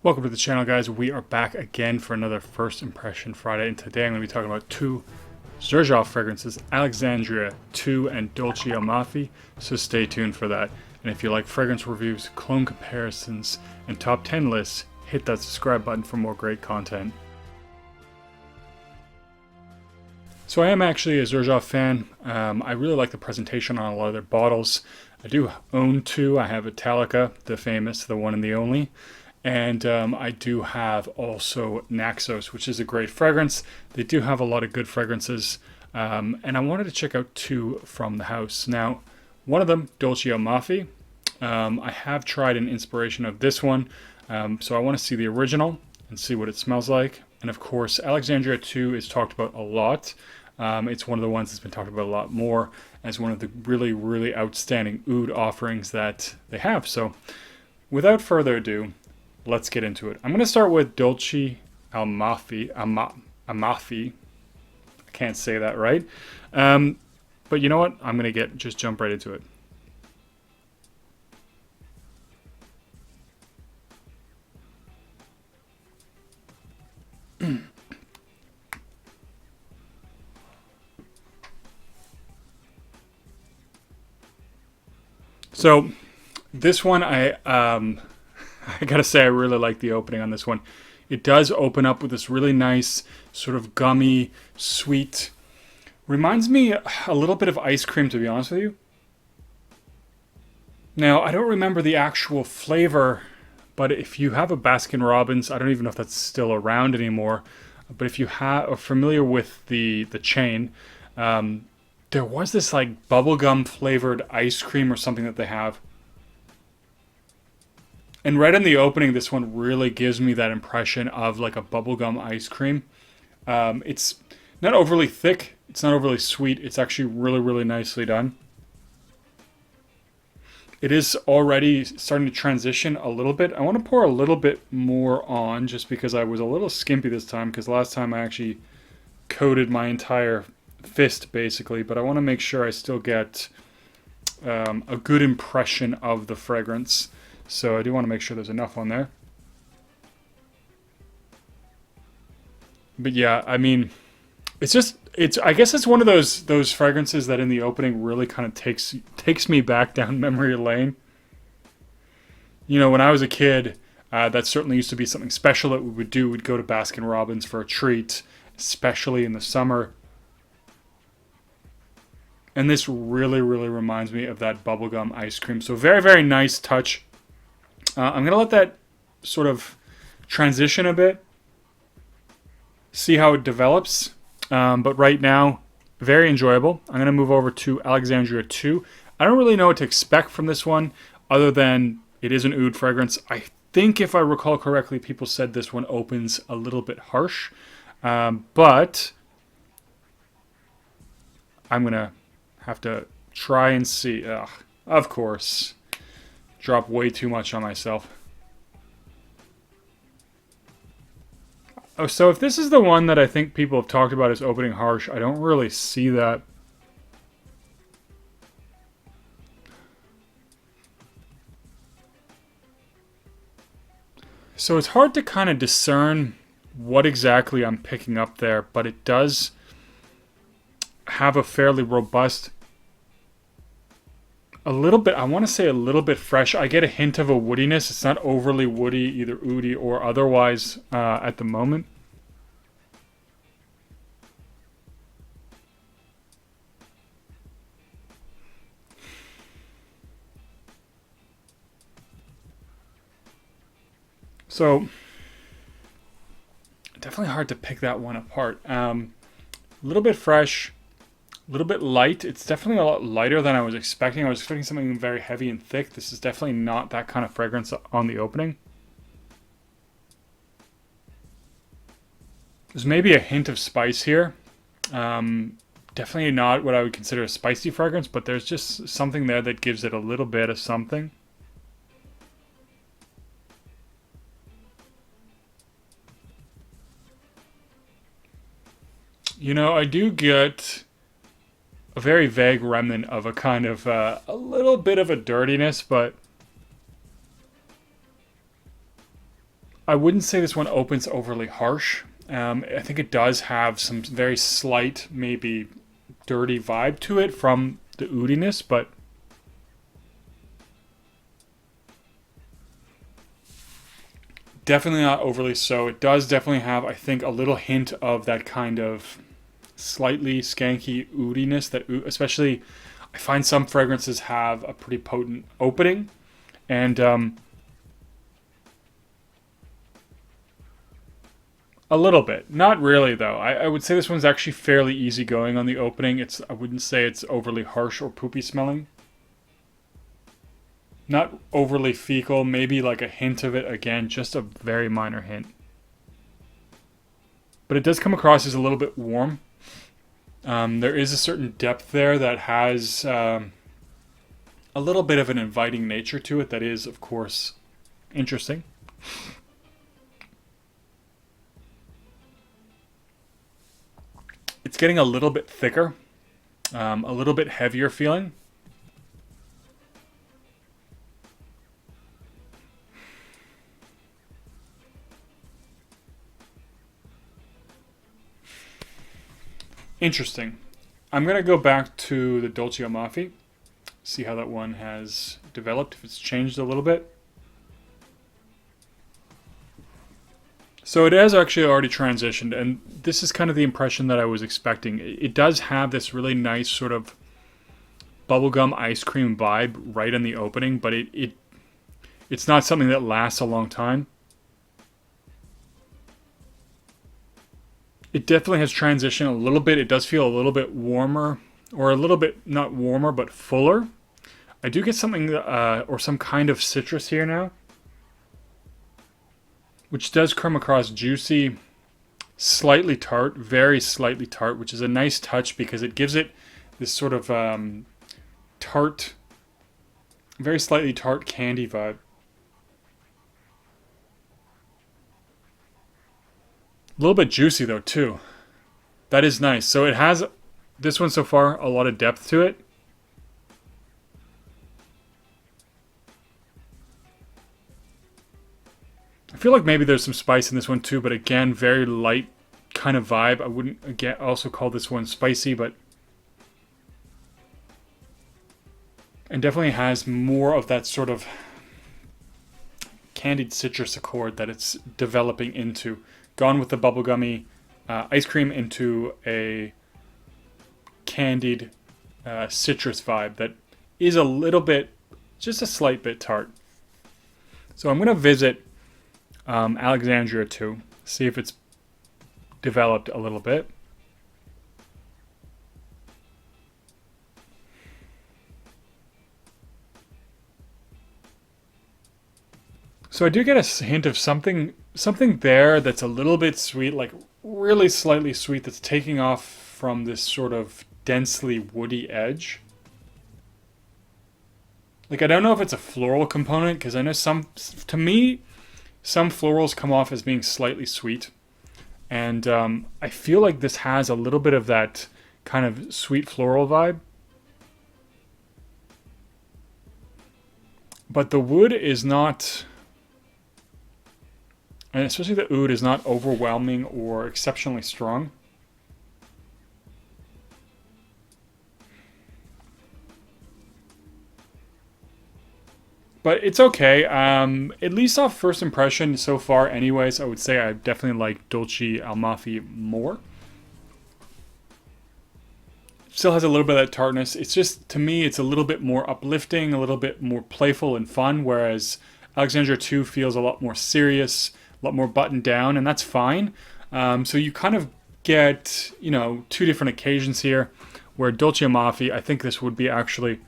Welcome to the channel, guys. We are back again for another First Impression Friday, and today I'm going to be talking about two Xerjoff fragrances, Alexandria 2 and Dolce Al Mafi, so stay tuned for that. And if you like fragrance reviews, cologne comparisons, and top 10 lists, hit that subscribe button for more great content. So I am actually a Xerjoff fan. I really like the presentation on a lot of their bottles. I do own two. I have Italica, the famous, the one and the only. And I do have also Naxos, which is a great fragrance. They do have a lot of good fragrances. And I wanted to check out two from the house. Now, one of them, Dolce Mafi. I have tried an inspiration of this one. So I want to see the original and see what it smells like. And of course, Alexandria 2 is talked about a lot. It's one of the ones that's been talked about a lot more as one of the really, really outstanding oud offerings that they have. So without further ado, let's get into it. I'm going to start with Dolci Al Mafi. Amafi. I can't say that right. But you know what? I'm going to just jump right into it. So this one, I gotta say, I really like the opening on this one. It does open up with this really nice, sort of gummy, sweet. Reminds me a little bit of ice cream, to be honest with you. Now, I don't remember the actual flavor, but if you have a Baskin Robbins, I don't even know if that's still around anymore. But if you are familiar with the chain, there was this like bubblegum flavored ice cream or something that they have. And right in the opening, this one really gives me that impression of like a bubblegum ice cream. It's not overly thick. It's not overly sweet. It's actually really, really nicely done. It is already starting to transition a little bit. I want to pour a little bit more on just because I was a little skimpy this time, because last time I actually coated my entire fist basically, but I want to make sure I still get a good impression of the fragrance. So I do want to make sure there's enough on there. But yeah, I mean, I guess it's one of those fragrances that in the opening really kind of takes me back down memory lane. You know, when I was a kid, that certainly used to be something special that we would do. We'd go to Baskin Robbins for a treat, especially in the summer. And this really, really reminds me of that bubblegum ice cream. So very, very nice touch. I'm going to let that sort of transition a bit, see how it develops. But right now, very enjoyable. I'm going to move over to Alexandria 2. I don't really know what to expect from this one, other than it is an oud fragrance. I think, if I recall correctly, people said this one opens a little bit harsh. But I'm going to have to try and see. Ugh, of course. Drop way too much on myself. Oh, so if this is the one that I think people have talked about as opening harsh, I don't really see that. So it's hard to kind of discern what exactly I'm picking up there, but it does have a fairly robust, a little bit, I want to say a little bit fresh. I get a hint of a woodiness. It's not overly woody, either oudy or otherwise at the moment. So, definitely hard to pick that one apart. A little bit fresh. A little bit light. It's definitely a lot lighter than I was expecting. I was expecting something very heavy and thick. This is definitely not that kind of fragrance on the opening. There's maybe a hint of spice here. Definitely not what I would consider a spicy fragrance, but there's just something there that gives it a little bit of something. You know, I do get a very vague remnant of a kind of a little bit of a dirtiness, but I wouldn't say this one opens overly harsh. I think it does have some very slight, maybe dirty vibe to it from the oudiness, but definitely not overly so. It does definitely have, I think, a little hint of that kind of slightly skanky oudiness that, especially, I find some fragrances have a pretty potent opening, and a little bit. Not really, though. I would say this one's actually fairly easygoing on the opening. I wouldn't say it's overly harsh or poopy smelling. Not overly fecal, maybe like a hint of it. Again, just a very minor hint. But it does come across as a little bit warm. There is a certain depth there that has a little bit of an inviting nature to it that is, of course, interesting. It's getting a little bit thicker, a little bit heavier feeling. Interesting. I'm going to go back to the Dolce Mafi, see how that one has developed, if it's changed a little bit. So it has actually already transitioned, and this is kind of the impression that I was expecting. It does have this really nice sort of bubblegum ice cream vibe right in the opening, but it's not something that lasts a long time. It definitely has transitioned a little bit. It does feel a little bit warmer, or a little bit, not warmer, but fuller. I do get something, or some kind of citrus here now, which does come across juicy, slightly tart, very slightly tart, which is a nice touch because it gives it this sort of tart, very slightly tart candy vibe. A little bit juicy though too. That is nice. So it has, this one so far, a lot of depth to it. I feel like maybe there's some spice in this one too, but again, very light kind of vibe. I wouldn't again also call this one spicy, but and definitely has more of that sort of candied citrus accord that it's developing into. Gone with the bubblegummy ice cream into a candied citrus vibe that is a little bit, just a slight bit tart. So I'm going to visit Alexandria too, see if it's developed a little bit. So I do get a hint of something there that's a little bit sweet, like really slightly sweet, that's taking off from this sort of densely woody edge. Like, I don't know if it's a floral component, because I know to me, some florals come off as being slightly sweet. And I feel like this has a little bit of that kind of sweet floral vibe. But the wood is not, and especially the oud is not overwhelming or exceptionally strong. But it's okay. At least off first impression so far anyways, I would say I definitely like Dolci Al Mafi more. Still has a little bit of that tartness. It's just, to me, it's a little bit more uplifting, a little bit more playful and fun, whereas Alexandria 2 feels a lot more serious, a lot more buttoned down, and that's fine. So you kind of get, two different occasions here, where Dolce Mafi, I think this would be actually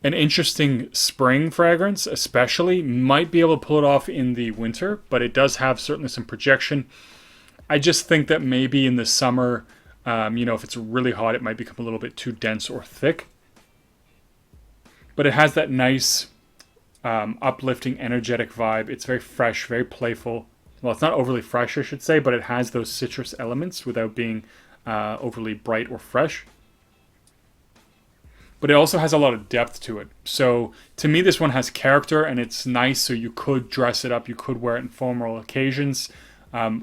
an interesting spring fragrance, especially. Might be able to pull it off in the winter, but it does have certainly some projection. I just think that maybe in the summer, if it's really hot, it might become a little bit too dense or thick. But it has that nice, uplifting, energetic vibe. It's very fresh, very playful. Well, it's not overly fresh, I should say, but it has those citrus elements without being overly bright or fresh. but it also has a lot of depth to it. So to me, this one has character, and it's nice. So you could dress it up, you could wear it in formal occasions,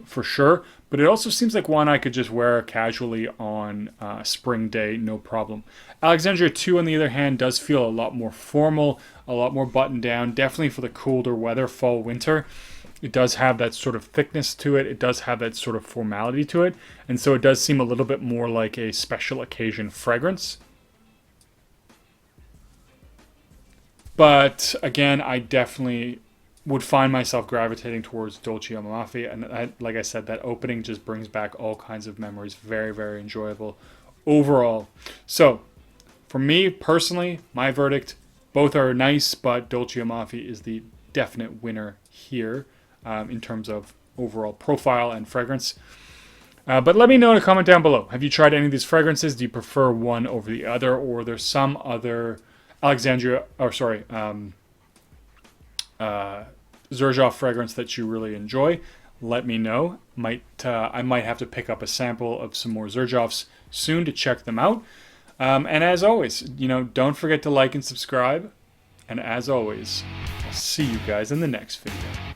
for sure. But it also seems like one I could just wear casually on a spring day, no problem. Alexandria 2, on the other hand, does feel a lot more formal, a lot more buttoned down, definitely for the colder weather, fall, winter. It does have that sort of thickness to it. It does have that sort of formality to it. And so it does seem a little bit more like a special occasion fragrance. But again, I definitely would find myself gravitating towards Dolce Amalfi, and like I said, that opening just brings back all kinds of memories. Very, very enjoyable overall. So for me personally, my verdict, both are nice, but Dolce Amalfi is the definite winner here, in terms of overall profile and fragrance. But let me know in a comment down below. Have you tried any of these fragrances? Do you prefer one over the other, or there's some other Xerjoff fragrance that you really enjoy? Let me know. I might have to pick up a sample of some more Xerjoffs soon to check them out. And as always, don't forget to like and subscribe. And as always, I'll see you guys in the next video.